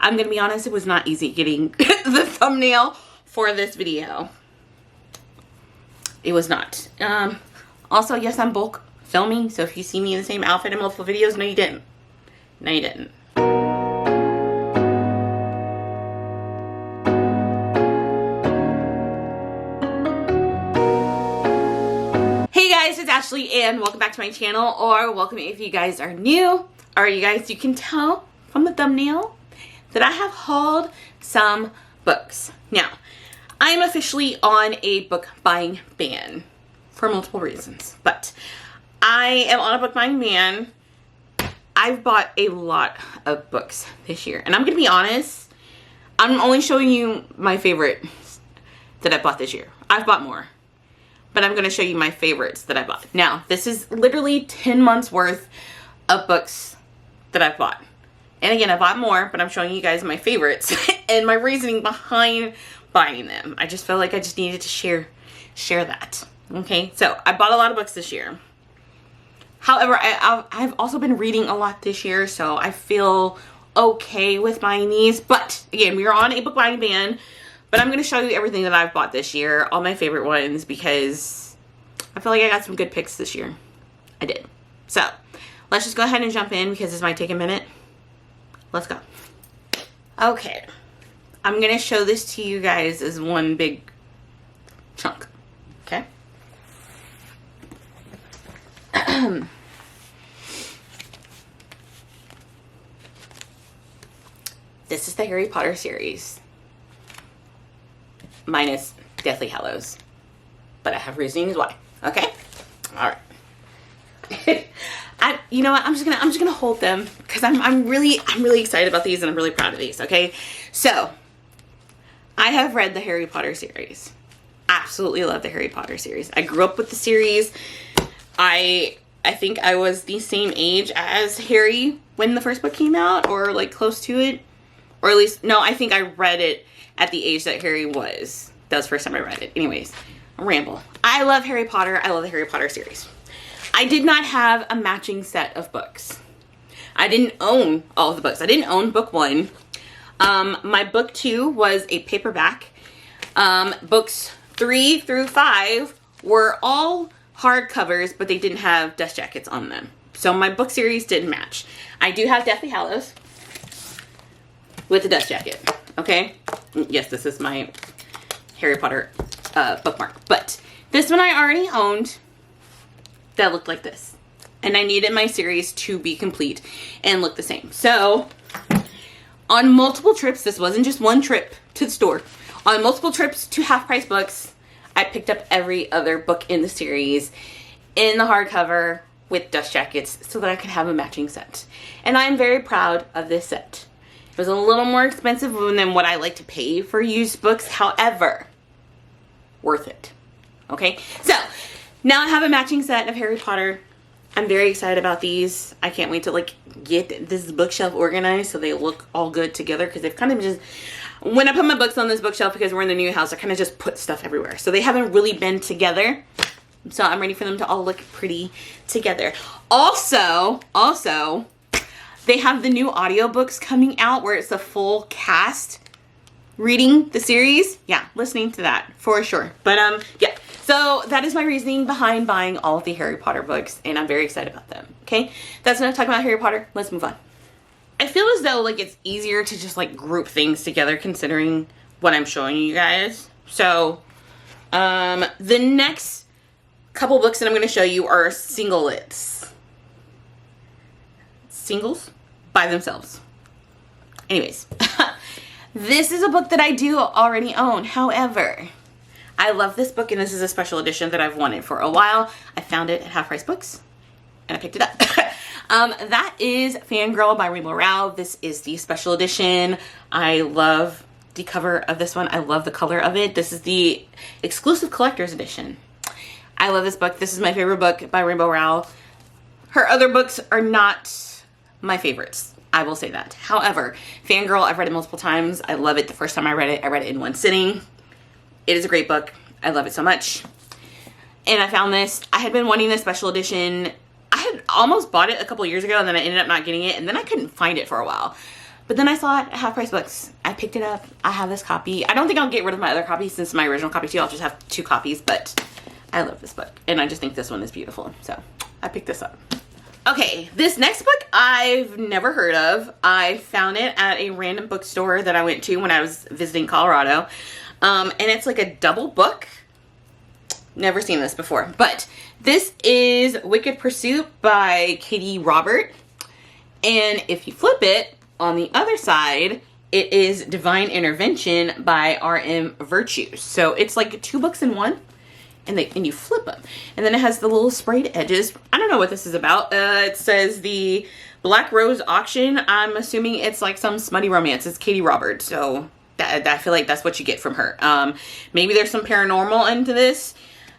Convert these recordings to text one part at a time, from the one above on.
I'm gonna be honest, it was not easy getting the thumbnail for this video. It was not. Also, yes, I'm bulk filming, so if you see me in the same outfit in multiple videos, no you didn't. No you didn't. Hey guys, it's Ashley and welcome back to my channel, or welcome if you guys are new. Or you guys, you can tell from the thumbnail that I have hauled some books. Now, I'm officially on a book buying ban for multiple reasons, but I am on a book buying ban. I've bought a lot of books this year, and I'm gonna be honest, I'm only showing you my favorites that I bought this year. I've bought more, but I'm gonna show you my favorites that I bought. Now, this is literally 10 months worth of books that I've bought. And again, I bought more, but I'm showing you guys my favorites and my reasoning behind buying them. I just felt like I just needed to share that. Okay, so I bought a lot of books this year. However, I've also been reading a lot this year, so I feel okay with buying these. But again, we are on a book buying ban, but I'm going to show you everything that I've bought this year, all my favorite ones, because I feel like I got some good picks this year. I did. So let's just go ahead and jump in because this might take a minute. Let's go. Okay, I'm gonna show this to you guys as one big chunk, okay? This is the Harry Potter series, minus Deathly Hallows, but I have reasons why, okay? All right. You know what? I'm just gonna hold them because I'm really excited about these and I'm really proud of these. Okay, so I have read the Harry Potter series. Absolutely love the Harry Potter series. I grew up with the series. I think I was the same age as Harry when the first book came out, or like close to it, or at least no. I think I read it at the age that Harry was. That was the first time I read it. Anyways, ramble. I love Harry Potter. I love the Harry Potter series. I did not have a matching set of books. I didn't own all of the books. I didn't own book 1. My book 2 was a paperback. Books 3 through 5 were all hardcovers, but they didn't have dust jackets on them. So my book series didn't match. I do have Deathly Hallows with a dust jacket. Okay? Yes, this is my Harry Potter bookmark. But this one I already owned. That looked like this, and I needed my series to be complete and look the same. So on multiple trips, this wasn't just one trip to the store, on multiple trips to Half Price Books, I picked up every other book in the series in the hardcover with dust jackets so that I could have a matching set. And I'm very proud of this set. It was a little more expensive than what I like to pay for used books, however, worth it. Okay, so now I have a matching set of Harry Potter. I'm very excited about these. I can't wait to like get this bookshelf organized so they look all good together, because they've kind of just, when I put my books on this bookshelf, because we're in the new house, I kind of just put stuff everywhere. So they haven't really been together. So I'm ready for them to all look pretty together. Also, they have the new audiobooks coming out where it's a full cast reading the series. Yeah, listening to that for sure. But yeah. So that is my reasoning behind buying all of the Harry Potter books, and I'm very excited about them. Okay, that's enough talking about Harry Potter. Let's move on. I feel as though like it's easier to just like group things together considering what I'm showing you guys. So the next couple books that I'm going to show you are singlets. Singles by themselves. Anyways, this is a book that I do already own. However, I love this book, and this is a special edition that I've wanted for a while. I found it at Half Price Books, and I picked it up. That is Fangirl by Rainbow Rowell. This is the special edition. I love the cover of this one. I love the color of it. This is the exclusive collector's edition. I love this book. This is my favorite book by Rainbow Rowell. Her other books are not my favorites. I will say that. However, Fangirl, I've read it multiple times. I love it. The first time I read it in one sitting. It is a great book. I love it so much. And I found this. I had been wanting this special edition. I had almost bought it a couple years ago, and then I ended up not getting it, and then I couldn't find it for a while. But then I saw it at Half Price Books. I picked it up. I have this copy. I don't think I'll get rid of my other copy since my original copy too. I'll just have 2 copies, but I love this book. And I just think this one is beautiful. So I picked this up. Okay, this next book I've never heard of. I found it at a random bookstore that I went to when I was visiting Colorado. And it's like a double book. Never seen this before. But this is Wicked Pursuit by Katie Robert. And if you flip it, on the other side, it is Divine Intervention by R.M. Virtue. So it's like 2 books in one. And you flip them. And then it has the little sprayed edges. I don't know what this is about. It says the Black Rose Auction. I'm assuming it's like some smutty romance. It's Katie Robert. So I feel like that's what you get from her. Maybe there's some paranormal into this.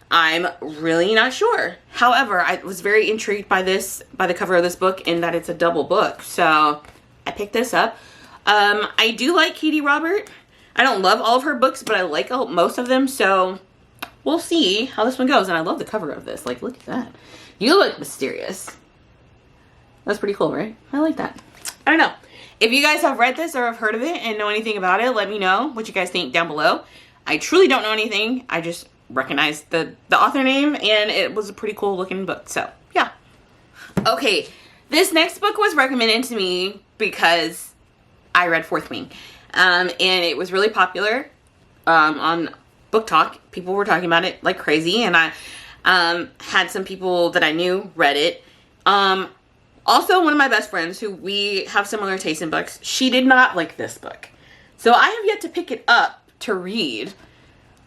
I'm really not sure. However, I was very intrigued by the cover of this book, and that it's a double book. So I picked this up. I do like Katie Robert. I don't love all of her books, but I like most of them. So we'll see how this one goes. And I love the cover of this. Like, look at that. You look mysterious. That's pretty cool, right? I like that. I don't know. If you guys have read this or have heard of it and know anything about it, let me know what you guys think down below. I truly don't know anything. I just recognized the author name, and it was a pretty cool looking book. So, yeah. Okay, this next book was recommended to me because I read Fourth Wing. And it was really popular on Book Talk. People were talking about it like crazy, and I had some people that I knew read it. Also, one of my best friends, who we have similar taste in books, she did not like this book. So I have yet to pick it up to read,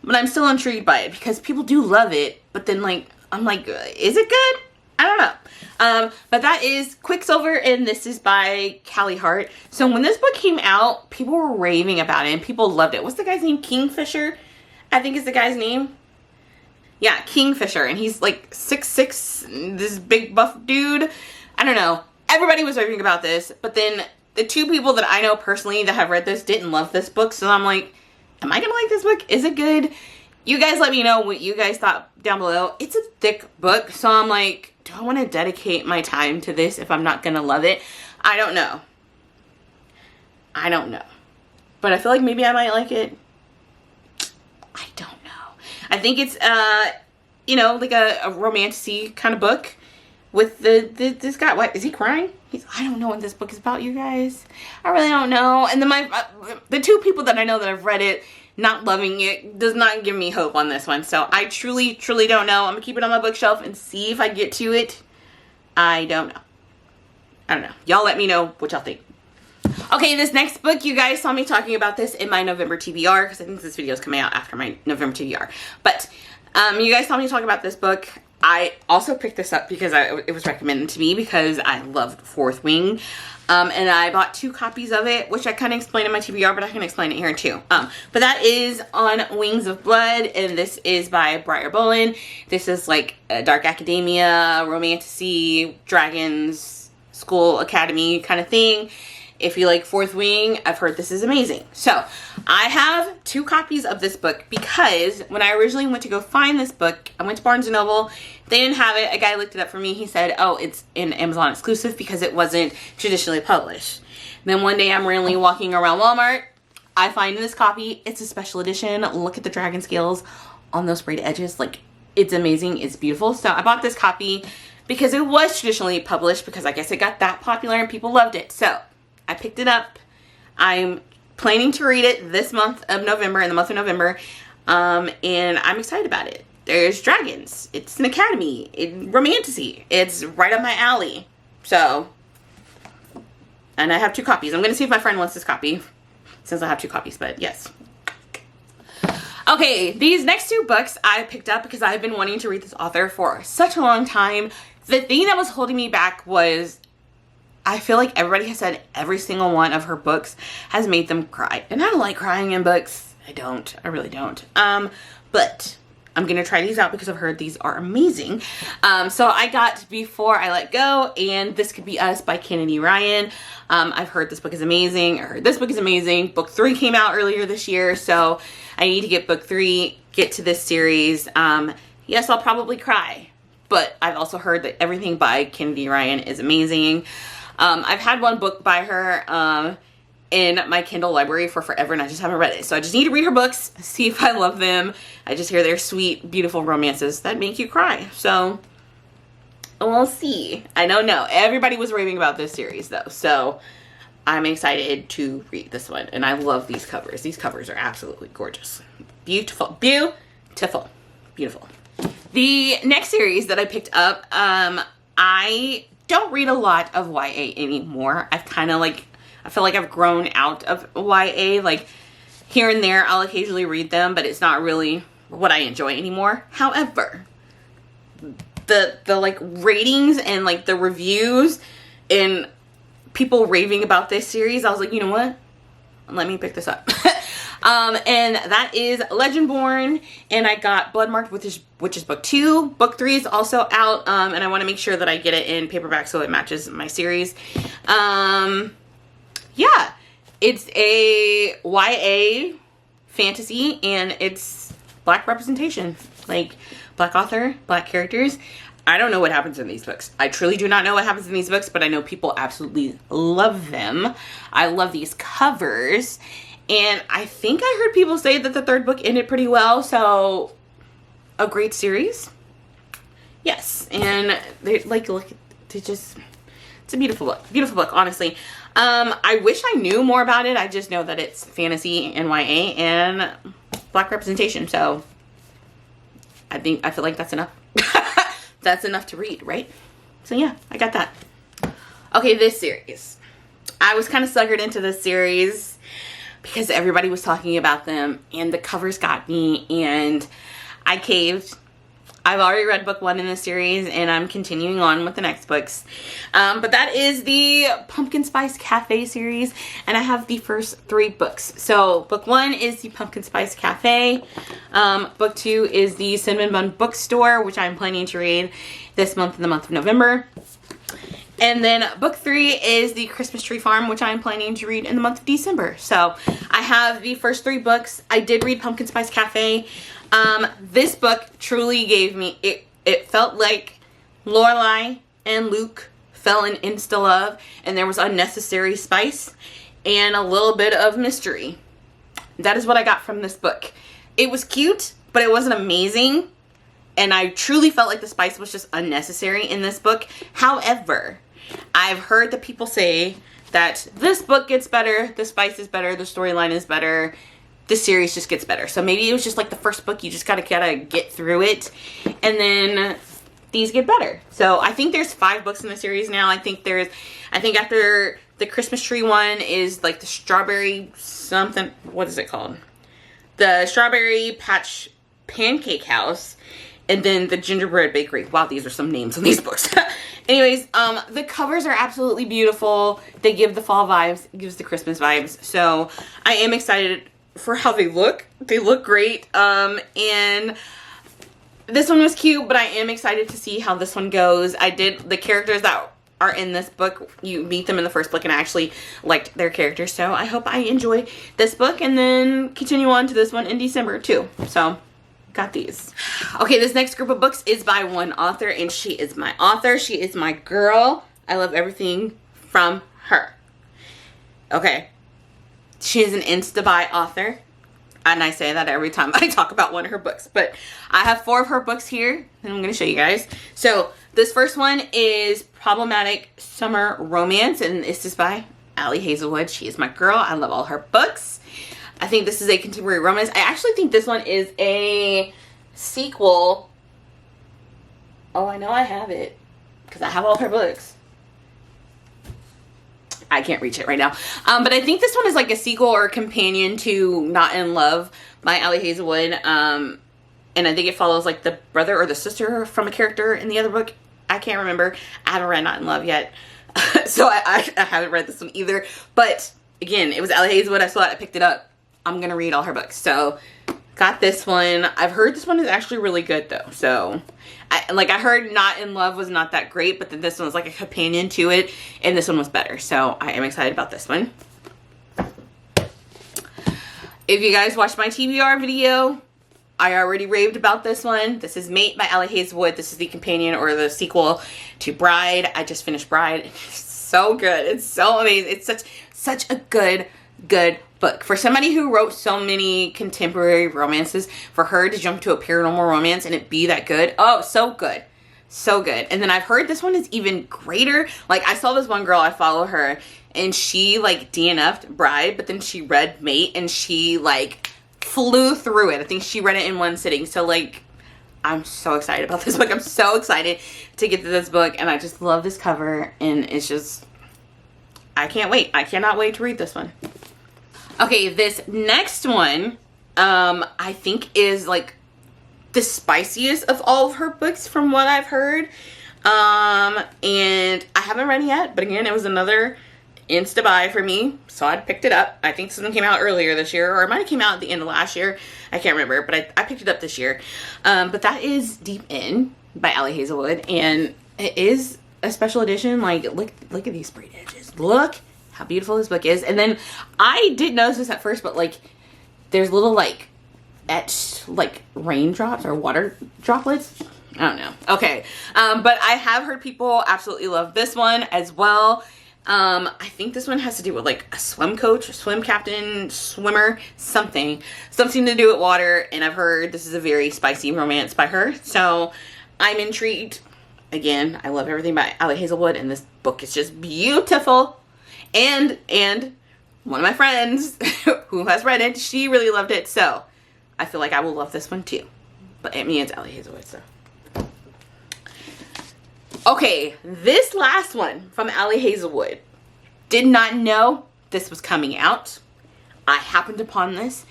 but I'm still intrigued by it because people do love it. But then, like, I'm like, is it good? I don't know. But that is Quicksilver, and this is by Callie Hart. So when this book came out, people were raving about it, and people loved it. What's the guy's name? Kingfisher, I think is the guy's name. Yeah, Kingfisher, and he's like 6'6", this big buff dude. I don't know. Everybody was raving about this, but then the 2 people that I know personally that have read this didn't love this book, so I'm like, am I gonna like this book? Is it good? You guys let me know what you guys thought down below. It's a thick book, so I'm like, do I want to dedicate my time to this if I'm not gonna love it? I don't know. I don't know. But I feel like maybe I might like it. I don't know. I think it's, you know, like a romantasy kind of book with this guy. What, is he crying? I don't know what this book is about, you guys. I really don't know. And then the 2 people that I know that have read it, not loving it, does not give me hope on this one. So I truly, truly don't know. I'm gonna keep it on my bookshelf and see if I get to it. I don't know. I don't know. Y'all let me know what y'all think. Okay, this next book, you guys saw me talking about this in my November TBR, because I think this video is coming out after my November TBR. But you guys saw me talk about this book. I also picked this up because it was recommended to me because I loved Fourth Wing. And I bought 2 copies of it, which I kind of explained in my TBR, but I can explain it here too. But that is On Wings of Blood, and this is by Briar Bolin. This is like a dark academia, romantasy, dragons, school, academy kind of thing. If you like Fourth Wing, I've heard this is amazing. So I have 2 copies of this book because when I originally went to go find this book, I went to Barnes & Noble. They didn't have it. A guy looked it up for me. He said, oh, it's an Amazon exclusive because it wasn't traditionally published. Then one day I'm randomly walking around Walmart. I find this copy. It's a special edition. Look at the dragon scales on those sprayed edges. Like, it's amazing. It's beautiful. So I bought this copy because it was traditionally published because I guess it got that popular and people loved it. So I picked it up. I'm planning to read it this month of November, in the month of November, and I'm excited about it. There's dragons. It's an academy. Romantasy. It's right up my alley. So, and I have 2 copies. I'm going to see if my friend wants this copy, since I have 2 copies, but yes. Okay, these next 2 books I picked up because I've been wanting to read this author for such a long time. The thing that was holding me back was I feel like everybody has said every single one of her books has made them cry. And I don't like crying in books. I don't. I really don't. But I'm going to try these out because I've heard these are amazing. So I got Before I Let Go and This Could Be Us by Kennedy Ryan. I've heard this book is amazing. I heard this book is amazing. Book 3 came out earlier this year. So I need to get book 3, get to this series. Yes, I'll probably cry. But I've also heard that everything by Kennedy Ryan is amazing. I've had one book by her, in my Kindle library for forever, and I just haven't read it. So I just need to read her books, see if I love them. I just hear they're sweet, beautiful romances that make you cry. So we'll see. I don't know. Everybody was raving about this series though, so I'm excited to read this one. And I love these covers. These covers are absolutely gorgeous. Beautiful. Beautiful. Beautiful. The next series that I picked up, I don't read a lot of YA anymore. I've kind of like, I feel like I've grown out of YA. Like here and there, I'll occasionally read them, but it's not really what I enjoy anymore. However, the like ratings and like the reviews and people raving about this series, I was like, you know what? Let me pick this up. And that is Legendborn, and I got Bloodmarked, which is book 2. Book 3 is also out, and I want to make sure that I get it in paperback so it matches my series. Yeah, it's a YA fantasy, and it's Black representation, like Black author, Black characters. I don't know what happens in these books. I truly do not know what happens in these books, but I know people absolutely love them. I love these covers. And I think I heard people say that the 3rd book ended pretty well. So a great series. Yes. And they like, look, they just, it's a beautiful book. Beautiful book, honestly. I wish I knew more about it. I just know that it's fantasy and YA and Black representation. So I feel like that's enough. That's enough to read, right? So yeah, I got that. Okay, this series. I was kind of suckered into this series because everybody was talking about them and the covers got me and I caved. I've already read book 1 in the series and I'm continuing on with the next books. But that is the Pumpkin Spice Cafe series, and I have the first 3 books. So book 1 is the Pumpkin Spice Cafe. Book 2 is the Cinnamon Bun Bookstore, which I'm planning to read this month in the month of November. And then book 3 is the Christmas Tree Farm, which I'm planning to read in the month of December. So I have the first 3 books. I did read Pumpkin Spice Cafe. This book truly gave me, it felt like Lorelai and Luke fell in insta love, and there was unnecessary spice and a little bit of mystery. That is what I got from this book. It was cute, but it wasn't amazing. And I truly felt like the spice was just unnecessary in this book. However, I've heard that people say that this book gets better, the spice is better, the storyline is better, the series just gets better. So maybe it was just like the first book, you just gotta get through it, and then these get better. So I think there's 5 books in the series now. I think after the Christmas Tree one is like the strawberry something, what is it called? The Strawberry Patch Pancake House, and then the Gingerbread Bakery. Wow, these are some names on these books. Anyways, the covers are absolutely beautiful. They give the fall vibes, it gives the Christmas vibes. So I am excited for how they look. They look great. And this one was cute, but I am excited to see how this one goes. The characters that are in this book, you meet them in the first book, and I actually liked their characters. So I hope I enjoy this book and then continue on to this one in December too. So got these. Okay, this next group of books is by one author, and she is my author. She is my girl. I love everything from her. Okay. She is an Insta-buy author, and I say that every time I talk about one of her books, but I have 4 of her books here, and I'm going to show you guys. So this first one is Problematic Summer Romance, and this is by Ashli Hazelwood. She is my girl. I love all her books. I think this is a contemporary romance. I actually think this one is a sequel. Oh, I know I have it because I have all her books. I can't reach it right now. But I think this one is like a sequel or a companion to Not in Love by Ashli Hazelwood. And I think it follows like the brother or the sister from a character in the other book. I can't remember. I haven't read Not in Love yet. So I haven't read this one either. But again, it was Ashli Hazelwood. I saw it. I picked it up. I'm going to read all her books. So got this one. I've heard this one is actually really good though. So I heard Not in Love was not that great, but then this one was like a companion to it, and this one was better. So I am excited about this one. If you guys watched my TBR video, I already raved about this one. This is Mate by Ashli Hazelwood. This is the companion or the sequel to Bride. I just finished Bride. It's so good. It's so amazing. It's such a good good book. For somebody who wrote so many contemporary romances, for her to jump to a paranormal romance and it be that good, oh, so good. So good. And then I've heard this one is even greater. Like, I saw this one girl, I follow her, and she, like, DNF'd Bride, but then she read Mate, and she, like, flew through it. I think she read it in one sitting. So, like, I'm so excited about this book. I'm so excited to get to this book, and I just love this cover, and it's just, I can't wait. I cannot wait to read this one. Okay, this next one, I think is, like, the spiciest of all of her books from what I've heard. And I haven't read it yet, but again, it was another insta buy for me, so I picked it up. I think this one came out earlier this year, or it might have came out at the end of last year. I can't remember, but I picked it up this year. But that is Deep In by Ashli Hazelwood, and it is a special edition. Like, look at these sprayed edges. Look how beautiful this book is. And then I didn't notice this at first, but like, there's little like etched like raindrops or water droplets. I don't know. Okay. But I have heard people absolutely love this one as well. I think this one has to do with like a swim coach, swim captain, swimmer, something to do with water. And I've heard this is a very spicy romance by her. So I'm intrigued. Again, I love everything by Ashli Hazelwood, and this book is just beautiful. And one of my friends who has read it, she really loved it. So I feel like I will love this one too. But I mean, it's Ashli Hazelwood, so. Okay, this last one from Ashli Hazelwood. Did not know this was coming out. I happened upon this.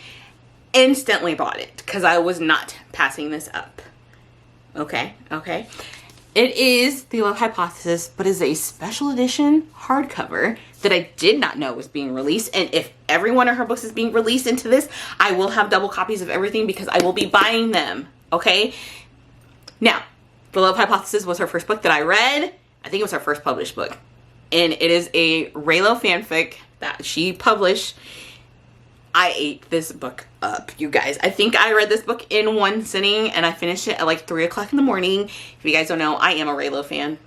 Instantly bought it because I was not passing this up. Okay. It is The Love Hypothesis, but is a special edition hardcover that I did not know was being released. And if every one of her books is being released into this, I will have double copies of everything because I will be buying them. Okay? Now, The Love Hypothesis was her first book that I read. I think it was her first published book. And it is a Raylo fanfic that she published. I ate this book up, you guys. I think I read this book in one sitting, and I finished it at like 3 o'clock in the morning. If you guys don't know, I am a Raylo fan.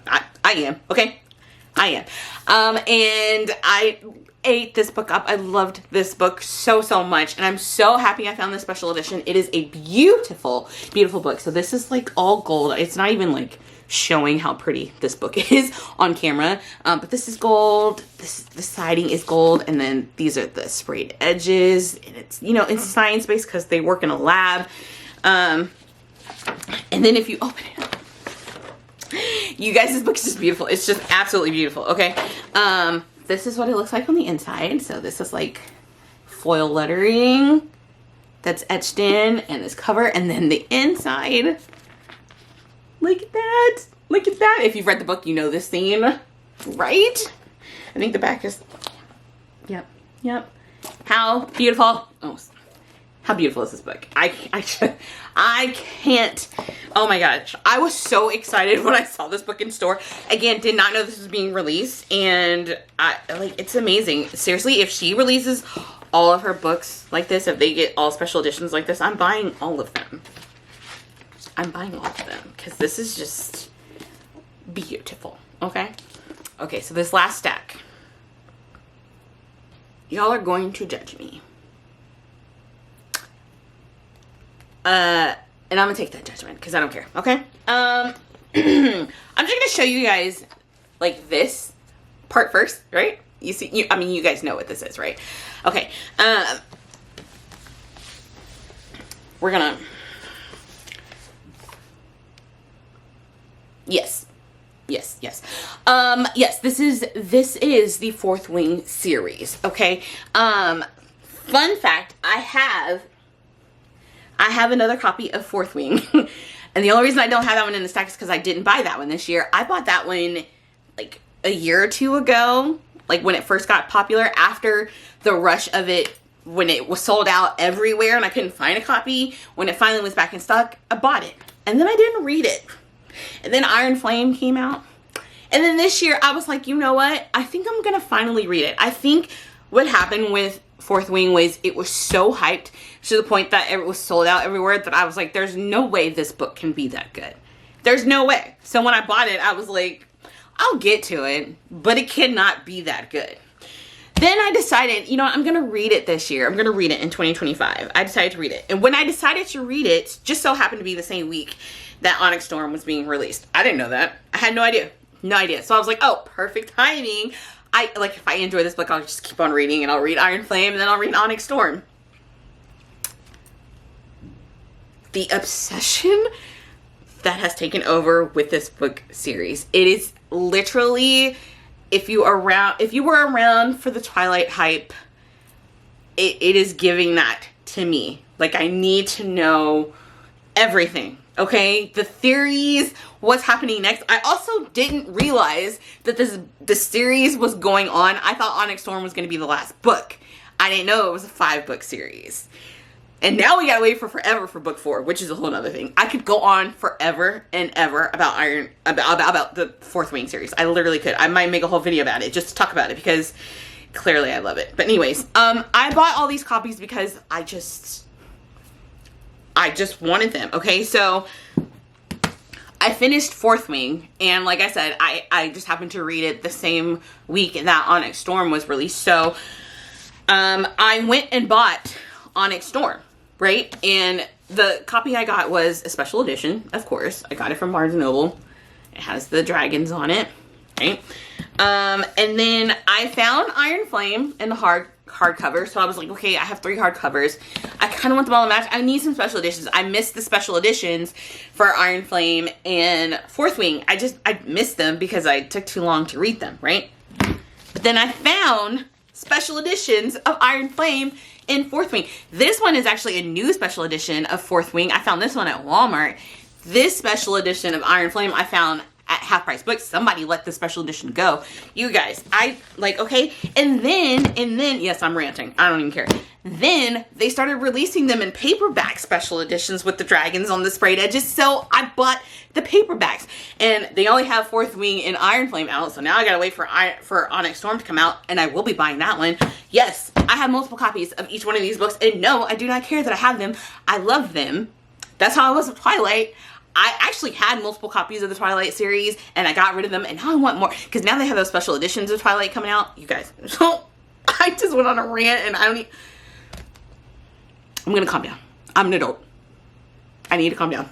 I am, okay? I am. And I ate this book up. I loved this book so much, and I'm so happy I found this special edition. It is a beautiful, beautiful book. So this is like all gold. It's not even like showing how pretty this book is on camera, but this is gold. The siding is gold, and then these are the sprayed edges, and it's, you know, it's science-based because they work in a lab. And then if you open it up, you guys, this book is just beautiful. It's just absolutely beautiful. Okay, this is what it looks like on the inside. So this is like foil lettering that's etched in, and this cover, and then the inside. Look at that. Look at that. If you've read the book, you know this scene, right? I think the back is, yep. How beautiful. Oh, how beautiful is this book? I can't. Oh my gosh. I was so excited when I saw this book in store. Again, did not know this was being released, and it's amazing. Seriously, if she releases all of her books like this, if they get all special editions like this, I'm buying all of them. I'm buying all of them because this is just beautiful. Okay, so this last stack, y'all are going to judge me, and I'm gonna take that judgment because I don't care. Okay, I'm just gonna show you guys like this part first, right? You see, I mean, you guys know what this is, right? Okay, we're gonna. Yes. Yes, this is the Fourth Wing series. Okay. Fun fact, I have another copy of Fourth Wing. And the only reason I don't have that one in the stack is because I didn't buy that one this year. I bought that one like a year or two ago, like when it first got popular, after the rush of it, when it was sold out everywhere and I couldn't find a copy. When it finally was back in stock, I bought it. And then I didn't read it. And then Iron Flame came out. And then this year, I was like, you know what? I think I'm going to finally read it. I think what happened with Fourth Wing was it was so hyped to the point that it was sold out everywhere that I was like, there's no way this book can be that good. There's no way. So when I bought it, I was like, I'll get to it, but it cannot be that good. Then I decided, you know, I'm going to read it this year. I'm going to read it in 2025. I decided to read it. And when I decided to read it, just so happened to be the same week that Onyx Storm was being released. I didn't know that. I had no idea. No idea. So I was like, oh, perfect timing. If I enjoy this book, I'll just keep on reading, and I'll read Iron Flame, and then I'll read Onyx Storm. The obsession that has taken over with this book series. It is literally, if you were around for the Twilight hype, it is giving that to me. Like, I need to know everything, okay? The theories, what's happening next. I also didn't realize that this series was going on. I thought Onyx Storm was going to be the last book. I didn't know it was a 5-book series. And now we gotta wait for forever for book 4, which is a whole nother thing. I could go on forever and ever about about the Fourth Wing series. I literally could. I might make a whole video about it just to talk about it because clearly I love it. But anyways, I bought all these copies because I just wanted them. Okay, so I finished Fourth Wing, and like I said, I just happened to read it the same week that Onyx Storm was released. So I went and bought Onyx Storm, right? And the copy I got was a special edition, of course. I got it from Barnes & Noble. It has the dragons on it, right? And then I found Iron Flame in the hardcover, so I was like, okay, I have 3 hardcovers. I kind of want them all to match. I need some special editions. I missed the special editions for Iron Flame and Fourth Wing. I missed them because I took too long to read them, right? But then I found special editions of Iron Flame in Fourth Wing. This one is actually a new special edition of Fourth Wing. I found this one at Walmart. This special edition of Iron Flame I found at Half Price Books. Somebody let the special edition go. You guys, okay. And then, yes, I'm ranting. I don't even care. Then they started releasing them in paperback special editions with the dragons on the sprayed edges. So I bought the paperbacks, and they only have Fourth Wing and Iron Flame out. So now I gotta wait for Onyx Storm to come out, and I will be buying that one. Yes, I have multiple copies of each one of these books, and no, I do not care that I have them. I love them. That's how I was with Twilight. I actually had multiple copies of the Twilight series, and I got rid of them, and now I want more, because now they have those special editions of Twilight coming out. You guys, so I just went on a rant, and I'm gonna calm down. I'm an adult. I need to calm down.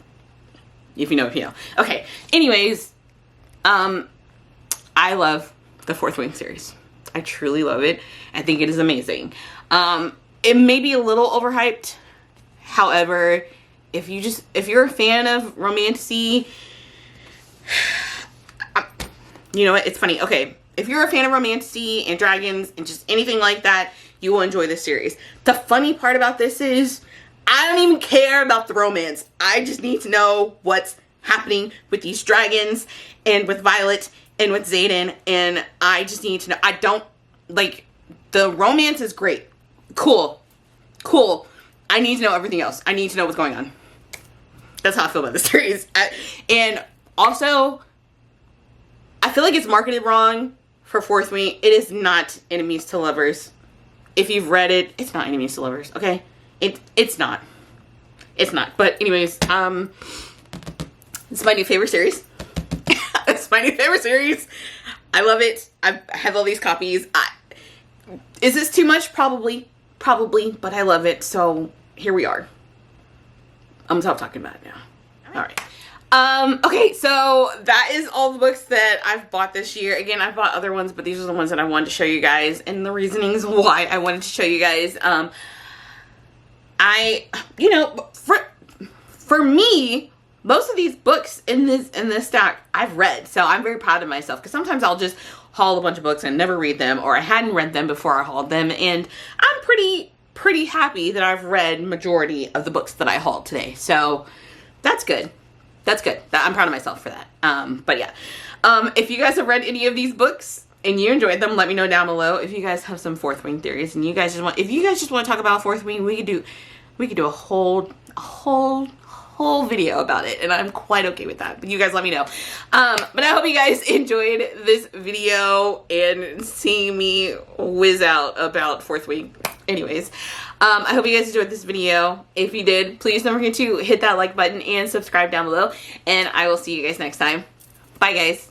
If you know, if you know. Okay, anyways, I love the Fourth Wing series. I truly love it. I think it is amazing. It may be a little overhyped. However, if you're a fan of Romantasy, you know what? It's funny. Okay, if you're a fan of Romantasy and dragons and just anything like that, you will enjoy this series. The funny part about this is I don't even care about the romance. I just need to know what's happening with these dragons and with Violet and with Xaden, and I just need to know. I don't, like, the romance is great. Cool. I need to know everything else. I need to know what's going on. That's how I feel about this series. And also, I feel like it's marketed wrong for Fourth Wing. It is not enemies to lovers. If you've read it, it's not enemies to lovers, okay? It's not. It's not. But anyways, it's my new favorite series. It's my new favorite series. I love it. I have all these copies. Is this too much? Probably, but I love it. So here we are. I'm gonna stop talking about it now. All right. Okay, so that is all the books that I've bought this year. Again, I've bought other ones, but these are the ones that I wanted to show you guys, and the reasonings why I wanted to show you guys. You know, for me, most of these books in this stack I've read, so I'm very proud of myself, because sometimes I'll just haul a bunch of books and never read them, or I hadn't read them before I hauled them, and I'm pretty happy that I've read majority of the books that I hauled today. So that's good. That's good. I'm proud of myself for that. But yeah, if you guys have read any of these books and you enjoyed them, let me know down below. If you guys have some Fourth Wing theories and if you guys just want to talk about Fourth Wing, we could do a whole video about it, and I'm quite okay with that. But you guys let me know. But I hope you guys enjoyed this video and seeing me whiz out about Fourth Wing. Anyways, I hope you guys enjoyed this video. If you did, please don't forget to hit that like button and subscribe down below, and I will see you guys next time. Bye, guys.